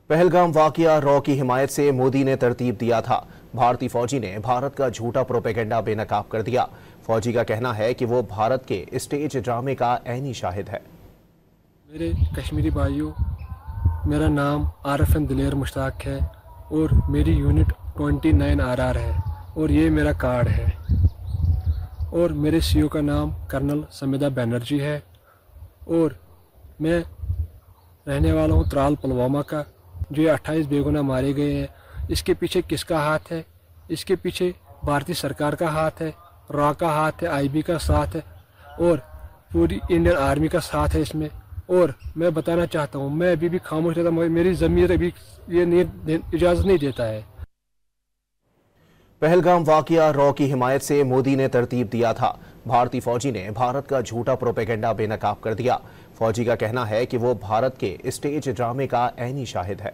पहलगाम वाकया रॉ की हिमायत से मोदी ने तरतीब दिया था। भारतीय फौजी ने भारत का झूठा प्रोपेगेंडा बेनकाब कर दिया। फौजी का कहना है कि वो भारत के स्टेज ड्रामे का ऐनी शाहिद है। मेरे कश्मीरी भाइयों, मेरा नाम आरफन दिलेर मुश्ताक है और मेरी यूनिट 29 RR है और ये मेरा कार्ड है। और मेरे सीओ का नाम कर्नल समिदा बनर्जी है और मैं रहने वाला हूँ त्राल पुलवामा का। जो ये 28 बेगुनाह मारे गए हैं, इसके पीछे किसका हाथ है? इसके पीछे भारतीय सरकार का हाथ है, रॉ का हाथ है, IB का साथ है और पूरी इंडियन आर्मी का साथ है इसमें। और मैं बताना चाहता हूँ, मैं अभी भी खामोश रहता हूँ, मेरी ज़मीर अभी ये इजाज़त नहीं देता है। पहलगाम वाकया रॉ की हिमायत से मोदी ने तरतीब दिया था। भारतीय फौजी ने भारत का झूठा प्रोपेगेंडा बेनकाब कर दिया। फौजी का कहना है कि वो भारत के स्टेज ड्रामे का ऐनी शाहिद है।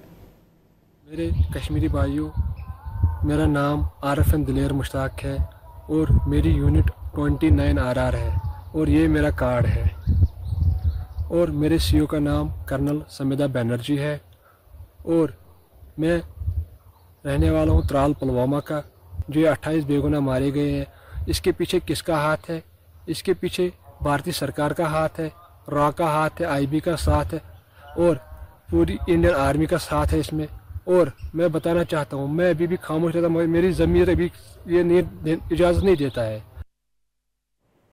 मेरे कश्मीरी भाइयों, मेरा नाम आरफन दिलेर मुश्ताक है और मेरी यूनिट 29 RR है और ये मेरा कार्ड है। और मेरे सीओ का नाम कर्नल समिदा बनर्जी है और मैं रहने वाला हूँ त्राल पुलवामा का। जो ये 28 बेगुनाह मारे गए हैं, इसके पीछे किसका हाथ है? इसके पीछे भारतीय सरकार का हाथ है, रॉ का हाथ है, IB का साथ है और पूरी इंडियन आर्मी का साथ है इसमें। और मैं बताना चाहता हूँ, मैं अभी भी खामोश रहता हूँ, मेरी ज़मीर अभी ये इजाज़त नहीं देता है।